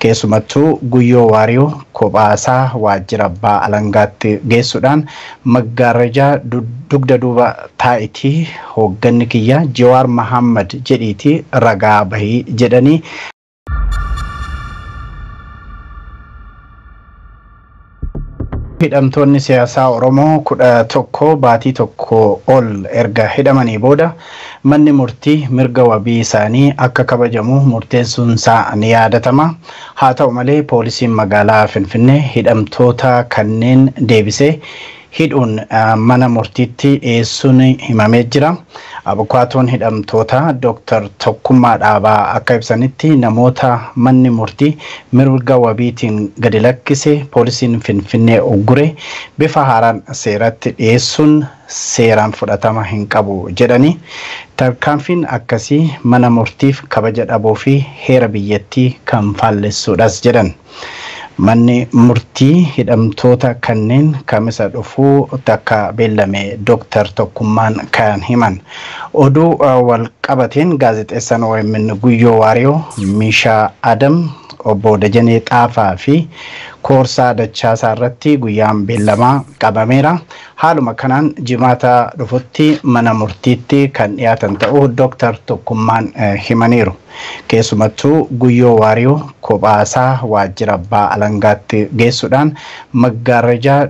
Keessumattuu guyyoo waariyoo kophaasaa waajjira abbaa alangaatti geessuudhaan maggaarrajaa dugda duuba taa'itii hoogganni kiyya Jawaar Mohammad jedhiitii ragaa bahii jedhanii hidhamtoonni siyaasaa Oromoo 11 baatii tokko ol erga hidhamanii booda manni murtii mirga wabii isaanii akka kabajamu murteessuun isaa ni yaadatama. Haa ta'u malee poolisiin magaalaa Finfinnee hidhamtoota kanneen deebisee hidhuun mana murtiitti dhiyeessuun himamee jira. Abukaatoon hidhamtoota Dr. Tokkummaa Dhaabaa akka ibsanitti namoota manni murtii mirga wabiitiin gadi lakkise poolisiin Finfinnee uggure bifa haaraan seeratti dhiyeessuun seeraan fudhatama hin qabu jedhanii tarkaanfiin akkasii mana murtiif kabaja dhabuu fi heera biyyattii kan faallessuudhas jedhan. Manni murtii hidhamtoota kanneen kamisa dhufuu takka beellame Dr. Tokkummaan kan himan. Oduu wal qabateen gaazexeessaan OMN Guyyoo Waariyoo Mishaa Adam obbo Dajanee Xaafaa fi Koorsaa Dachaasaa irratti guyyaan beellamaa qabameera. Haaluma kanaan jimaata dhufutti mana murtiitti kan dhiyaatan ta'uu Dr. Tokkummaan himaniiru. Keessumattuu guyyoo waariyoo kophaasaa waajjira abbaa alangaatti geessuudhaan maggaarrajaa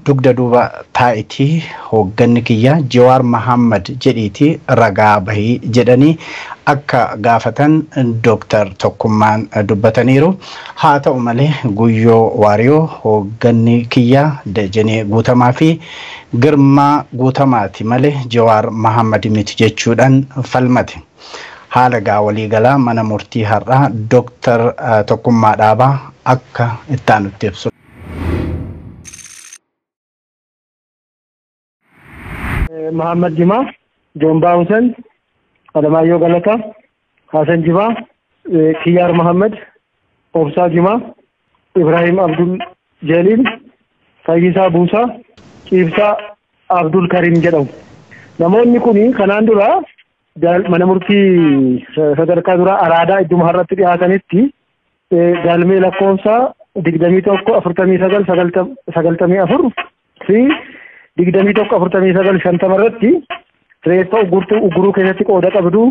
dugda duuba taa'itii hoogganni kiyya Jawaar Mohammad jedhiitii ragaa bahii jedhanii akka gaafatan Dr. Tokkummaan dubbataniiru. Haa ta'u malee guyyoo waariyoo hoogganni kiyya Dajanee Guutamaa fi Girmaa Guutamaati malee Jawaar Mohammad miti jechuudhaan falmate. Haala gaawalii galaa mana murtii har'aa Dr. Tokkummaa Dhaabaa akka itti aanutti ibsu. Mohammad Jimaa, Jombaa Hussein, Alamaayyoo Galataa, Hasan Jimaa, Kiyyaar Mohammad, Obsaa Jimaa, Ibrahim Abdul Jalil, Fayyisaa Buusaa, Ciibsaa Abdul Karim jedhamu. Namoonni kun kanaan dura mana murtii sadarkaa duraa araadaa idduma har'atti dhiyaatanitti galmee lakkoofsa 2149 fi 2149 irratti reeffa ugguruu keessatti qooda qabdu,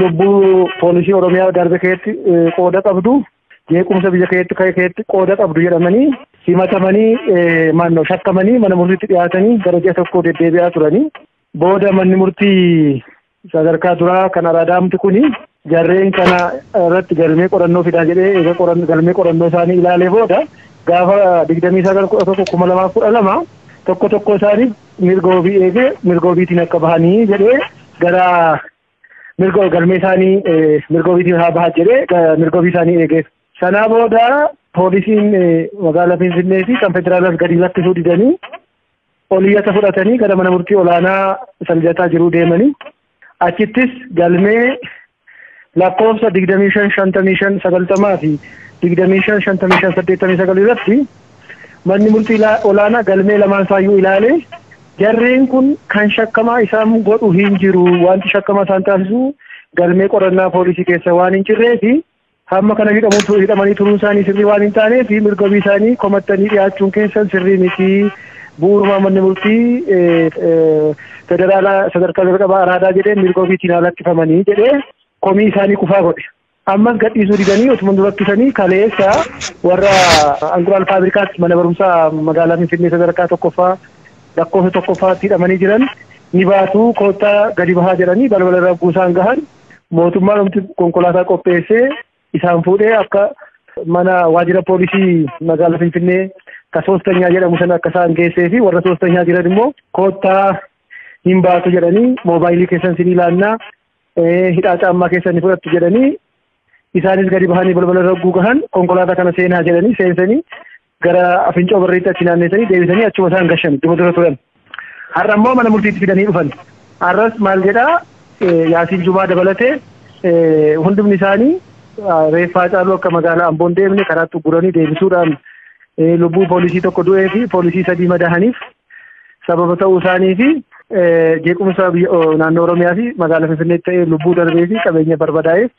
lubbuu poolisii Oromiyaa darbe keessatti qooda qabdu, jeequmsa biyya keessatti qooda qabdu jedhamanii himatamanii shakkamanii mana murtiitti dhiyaatanii gara ji'a tokko deddeebi'aa turanii booda manni murtii sadarkaa duraa kan araadaamti kuni jarreen kana irratti galmee qorannoo fidaa jedhee galmee qorannoo isaanii ilaalee booda gaafa 29/11/2012 tokko isaanii mirgoobii eegee mirgoobiitiin akka bahanii jedhee gara galmee isaanii mirgoobiitiin haa bahan jedhee mirgoobii isaanii eegee sanaa booda poolisiin magaalaa Finfinnee fi kan federaalas gadi lakkisuu didanii oliyyata fudhatanii gara mana murtii olaanaa saljataa jiruu deemanii achittis galmee lakkoofsa 255590 fi 255589 irratti manni murtii olaanaa galmee lamaan saayyuu ilaalee jarreen kun kan shakkamaa isaan godhu hin jiru, wanti shakkamaa isaan taasisu galmee qorannaa poolisii keessa waan hin jirree fi hamma kana hidhamanii turuun isaanii sirrii waan hin taaneef mirgobii isaanii komattanii dhiyaachuun keessan sirrii miti. Bu'uuruma manni murtii federaalaa sadarkaa jalqabaa araadaa jedhee mirgoobiitiin lakkifamanii jedhee komii isaanii kufaa godhe. Ammas gadhiisuu didanii osuma durakkisanii kaleessa warra Anguraal Faabirikaatti mana barumsaa magaalaa Finfinnee sadarkaa tokkoffaa lakkoofsa tokkoffaatti hidhamanii jiran ni baatu koottaa gadi bahaa jedhanii balbala irra buusaan gahan mootummaan konkolaataa qopheessee isaan fuudhee akka mana waajjira poolisii magaalaa Finfinnee ka soostanya jedhamu sana akka isaan geessee fi warra soostanyaa jiran immoo koottaa hin baatu jedhanii moobaayilii keessan sin ilaannaa hidhaa caammaa keessan ni fudhattu jedhanii isaanis gadi bahanii balbala irra gahan konkolaataa kana seenaa jedhanii seensanii gara afincoo barreetti achi naanneessanii deebisanii achuma isaan gashan dura turan. Har'a immoo mana murtiitti fidanii dhufan. Har'as maal jedhaa Yaasiin Jumaa dabalatee hundumni isaanii reeffaa caaluu akka magaalaa Amboon deemne karaatti guranii deebisuudhaan lubbuu poolisii tokko du'ee fi poolisii 3 madahaniif sababa ta'uu isaanii fi jeequmsa naannoo Oromiyaa fi magaalaa Finfinneetti ta'ee lubbuu darbee fi qabeenya barbadaa'eef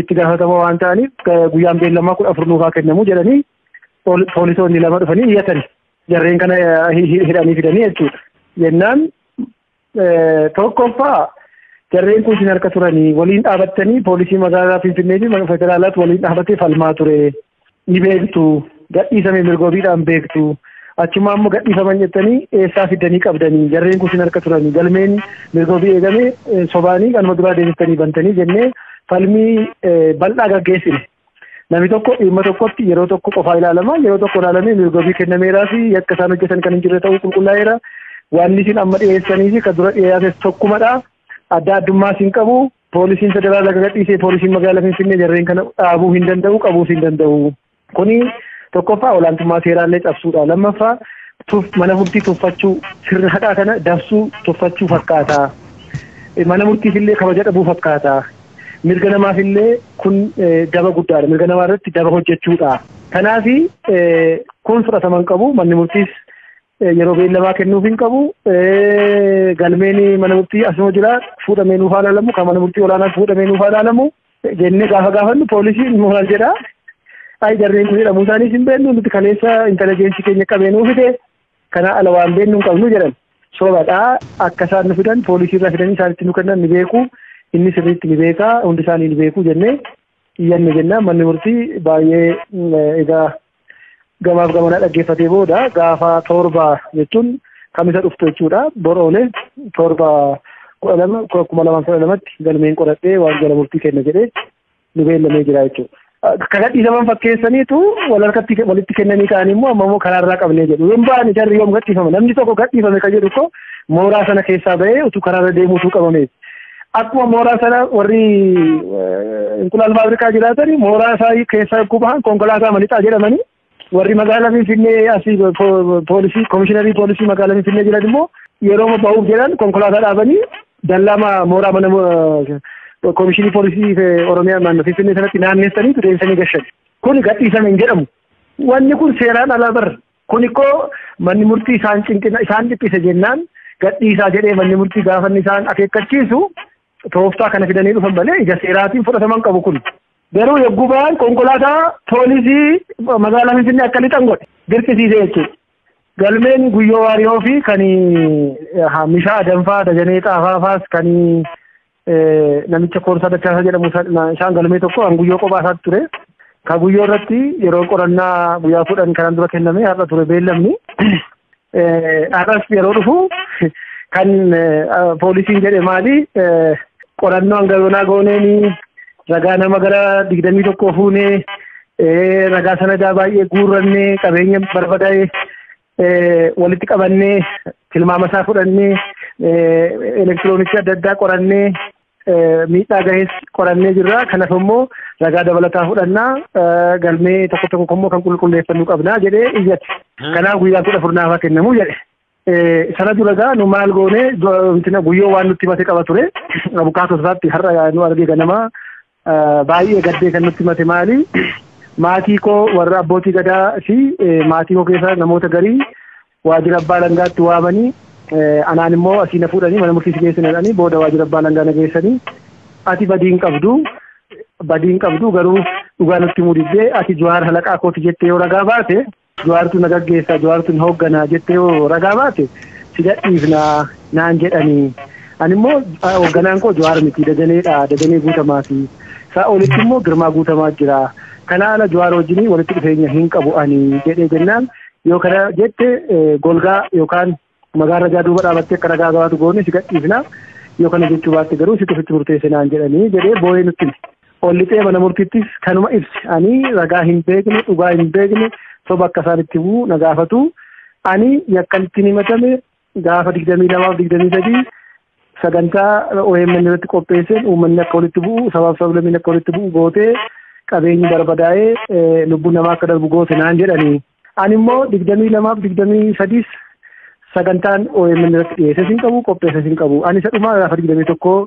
itti gaafatamoo waan ta'aniif guyyaan beellamaa 14 nuufaa kennamu jedhanii poolisoonni lama dhufanii iyyatan jarreen kana hidhanii fidanii jechuudha. Jennaan tokkoffaa jarreen kun isin harka turanii waliin dhaabattanii poolisii magaalaa Finfinnee fi federaalaatti waliin dhaabatee falmaa ture. Ni beektu gadhiisame mirgoobiidhaan beektu. Achuma ammoo gadhiifaman jettanii eessaa fidanii qabdanii jarreen kun isin harka turanii galmeen mirgoobii eegame sobaanii kanuma duraa deebistanii bantanii jennee falmii bal'aa gaggeessine. Namni tokko dhimma tokkotti yeroo tokko qofaa ilaalama yeroo tokko ilaalamee mirgoobii kennameeraa fi akka isaan hojjetan kan hin jirre ta'uu qulqullaa'eera. Waan isin amma dhiyeessanii fi kan dura dhiyaates tokkumadha. Adda addummaa isin qabu. Poolisiin federaalaa gadhiisee poolisiin magaalaa Finfinnee jarreen kana dhaabuu hin danda'u qabuus hin danda'u. Kuni tokkoffaa olaantummaa seeraallee cabsuudha. Lammaffaa mana murtii tuffachuu sirna hadhaa kana dabsuu tuffachuu fakkaata. Mana murtiifillee kabaja dhabuu fakkaata. Mirga namaafillee kun daba guddaadha. Mirga namaa irratti daba hojjechuudha. Kanaaf kun fudhataman qabu. Manni murtiis yeroo beellamaa kennuuf hin qabu. Galmeen mana murtii asuma jira fuudhamee nuuf haa ilaalamu. Kan mana murtii olaanaa fuudhamee nuuf haa ilaalamu. Jennee gaafa gaafannu poolisiin maal jedhaa? Ay jarreen kun jedhamu isaaniis hin beeknu nuti kaleessa intelijeensii keenya qabee nuuf fide kana ala waan beeknu hin qabnu jedhan. Soobadhaa akka isaan nu fidan poolisii irraa fidanii isaanitti nu kennan ni beeku. Inni sirriitti ni beekaa hundi isaanii ni beeku jennee iyyanne jennaan manni murtii baay'ee egaa gamaaf gamanaa dhaggeeffatee booda gaafa torba jechuun kamisa dhuftu jechuudha boroolee torba 2012tti galmeen qoradhee waan jala murtii kenna jedhee nu beellamee jira jechuudha. Kan gadhiisaman fakkeessaniitu walharkatti walitti kennanii ka'anii immoo amma immoo karaarraa qabnee jedhu. Yoon ba'an jarri yoom gadhiifama namni tokko gadhiifame kan jedhu ko mooraa sana keessaa ba'ee utuu karaarra deemuutu qabame. Akkuma mooraa sana warri inqulaal faabrikaa jiraatanii mooraa isaa keessaa bahan konkolaataa malixaa jedhamanii warri magaalaa Finfinnee asii poolisii komishiinarii poolisii magaalaa Finfinnee jiran immoo yeroo ba'uuf jedhan konkolaataa dhaabanii dallaa mooraa mana komishinii poolisii Oromiyaa naannoo Finfinnee sanatti naannessanii deebisanii gashan. Kun gadhiisame hin jedhamu. Wanni kun seeraan ala bar. Kun ikkoo manni murtii isaan cinqina isaan dhiphise jennaan gadhiisaa jedhee manni murtii gaafanni isaan akeekkachiisu tooftaa kana fidanii dhufan malee ija seeraatiin fudhataman qabu kun. Garuu yogguu ba'an konkolaataa poolisii magaalaa Finfinnee akka lixan godhe dirqisiisee jechuudha. Galmeen guyyoo waariyoo fi kan Mishaa Adanfaa Dajanee Xaafaafaas kan namicha Koorsaa Dachaasaa jedhamu isaan galmee tokko kan guyyoo kophaa isaatti ture. Kan guyyoo irratti yeroo qorannaa guyyaa 10 kanaan dura kenname har'a ture beellamni. Har'as yeroo dhufu kan poolisiin jedhe maali qorannoo hangayoonaa gooneenii ragaa nama gara 21 fuunee ragaa sanadaa baay'ee guurrannee qabeenya barbadaa'ee walitti qabannee tilmaama isaa fudhannee elektirooniksii adda addaa qorannee miidhaa gahees qorannee jirra. Kanaaf immoo ragaa dabalataa fudhannaa galmee tokko immoo kan qulqulleeffannuu qabnaa jedhee iyyate. Kanaaf guyyaa 14 naafaa kennamuu jedhe. Sana dura gaa nu maal goone guyyoo waan nutti himate qaba ture. Abukaatoo isaatti har'a nu argee ganamaa baay'ee gaddee kan nutti himate maali? Maatii koo warra abbootii gadaa fi maatii koo keessaa namoota garii waajjira abbaa langaatti waamanii anaan immoo asii na fuudhanii mana murtii geessinanii booda waajjira abbaa langaa na geessanii ati badiin qabdu garuu dhugaa nutti mudiddee ati Jawaar halaqaa kooti jettee yoo ragaa baate Jawaartu na gaggeessa Jawaartu na hoogganaa jettee yoo ragaa baate si gadhiifnaa naan jedhanii. Ani immoo hoogganaan koo Jawaar miti Dajaneedha Dajanee Guutamaati. Isaa olitti immoo Girmaa Guutamaa jira. Kana ala Jawaar wajjin walitti dhufeenya hin qabu ani jedhee jennaan yoo kana jette golgaa yookaan magaala jaaduuba dhaabattee akka ragaa gabaatu goone si gadhiifna yoo kana jechuu baatte garuu si tufitti murteesse naan jedhanii jedhee boo'ee nutti ollixee mana murtiittis kanuma ibse ani ragaa hin beekne dhugaa hin beekne soba akka isaan itti bu'u na gaafatu ani yakkan ittiin himatame gaafa 22-23 sagantaa OMN irratti qopheesseen uummanni akka walitti bu'u sabaaf sablammiin akka walitti bu'u gootee qabeenyi barbadaa'ee lubbuun namaa akka darbu goote naan jedhanii. Ani immoo 22-23 sagantaan OMN irratti dhiyeessee hin qabu qopheessee hin qabu. Ani isa dhumaa gaafa 21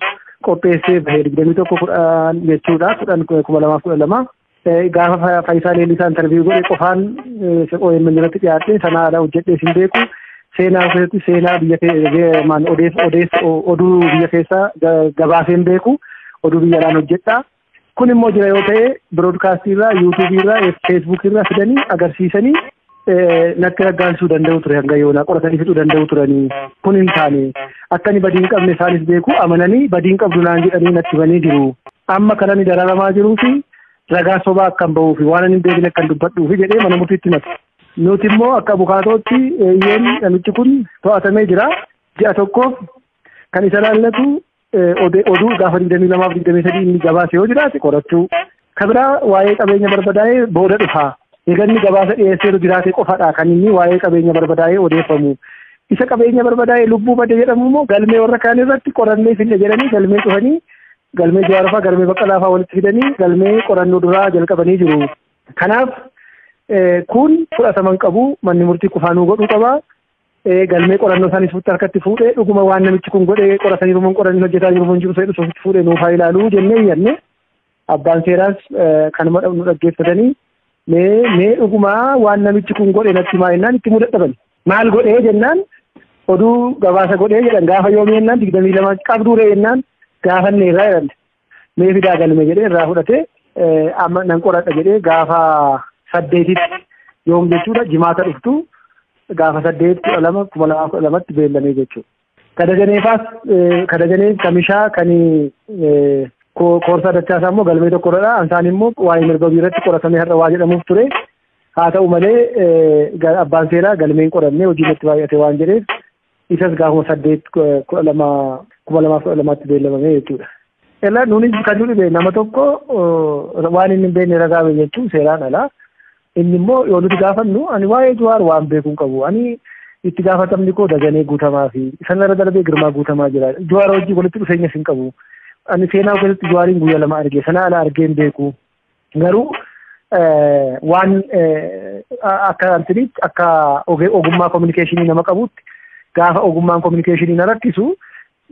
qopheessee bahee 21 jechuudha 2012. Gaafa Faayisaa Leellisaa interviyuu godhe qofaan OMN irratti dhiyaate sana ala hojjedhee hin beeku. Seenaa keessatti seenaa biyya oduu biyya keessaa gabaasee hin beeku. Oduu biyya alaan hojjedhaa. kun immoo jira yoo ta'e biroodkaastii irraa yuutuubii irraa feesbuukii irraa fidanii agarsiisanii natti raggaasisuu danda'u ture hanga yoonaa qoratanii fixuu danda'u turanii kun hin taane akka inni badii hin qabne isaanis beeku amananii badii hin qabdu naan jedhanii natti himanii jiru amma kana ni dararamaa jiruu fi ragaa sobaa akka hin ba'uu fi waan hin beekne akka hin dubbadhuu fi jedhee mana murtiitti himate. Nuti immoo akka abukaatootti eeyyeen namichi kun to'atamee jira ji'a tokkoof kan isa laallatu oduu gaafa 22-23 inni gabaase yoo jiraate qorachuu kabiraa waa'ee qabeenya barbadaa'ee booda dhufaa eeganni gabaasa dhiyeessee jiraate qofadha kan inni waa'ee qabeenya barbadaa'ee odeeffamu isa qabeenya barbadaa'ee lubbuu bade jedhamu immoo galmee warra kaan irratti qorannee finne jedhanii galmee cufanii galmee Jawaarfaa galmee Baqqalaafaa walitti fidanii galmee qorannoo duraa jalqabanii jiru. Kanaaf kun fudhataman qabu manni murtii qufaanuu godhuu qaba. Galmee qorannoo isaaniis harkatti fuudhee dhuguma waan namichi kun godhee qoratanii rumun qorannoo hojjetaa jiru mun jiru seetu sofitti fuudhee nuufaa ilaaluu jennee iyyanne abbaan seeraas kanuma nu dhaggeeffatanii mee dhuguma waan namichi kun godhe natti himaa jennaan itti mudadhaban maal godhee jennaan oduu gabaasa godhee jedhan gaafa yoomii jennaan 22 qabduuree jennaan gaafanne irraa jedhan mee fidaa galme jedhee irraa fudhatee amma nan qoradha jedhee gaafa 8tti yoom jechuudha jimaata dhuftu gaafa 8/2/2012tti beellamee jechuudha. Kadaganeef kamishaa kan koorsaa dachaasaa immoo galmee tokkorradha. Ansaan immoo waa'ee mirga irratti qoratamee har'a waa jedhamuuf ture. Haa ta'u malee abbaan seeraa galmeen qorannee hojii irratti baay'ate waan jedheef isas gaafuma 8/2012tti beellamamee jechuudha. Ilaa nunis kan nu dhibe nama tokko waan inni hin beekne ragaa ba'e jechuun seeraan alaa. Inni immoo yoo nuti gaafannu ani waa'ee Jawaar waan beekuun qabu ani itti gaafatamni koo Dajanee Guutamaa fi sanarra darbee Girmaa Guutamaa jira Jawaar wajjin walitti dhufeenyas hin qabu ani seenaa keessatti Jawaariin guyyaa 2 arge sana ala argee hin beeku garuu waan akka antinitti akka ogummaa kominikeeshinii nama qabutti gaafa ogummaan kominikeeshinii na rakkisu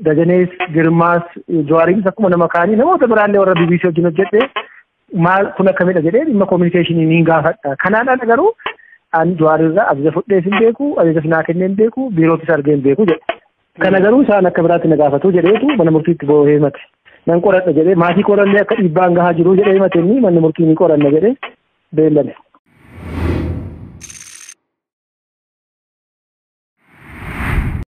Dajanees Girmaas Jawaariinis akkuma nama kaanii namoota biraallee warra BBC wajjin hojjedhe maal kun akkamidha jedhee dhimma kominikeeshinii niin gaafadha. Kanaadhaan garuu an Jawaar irraa ajaja fudhees hin beeku, ajaja naa kennee hin beeku, biirootis argee hin beeku jedhe. Kana garuu isaan akka biraatti na gaafatu jedheetu mana murtiitti boo'ee himate. Nan qoradha jedhee maatii qorannee akka dhiibbaan gahaa jiru jedhee himate inni manni murtii ni qoranna jedhee beellame.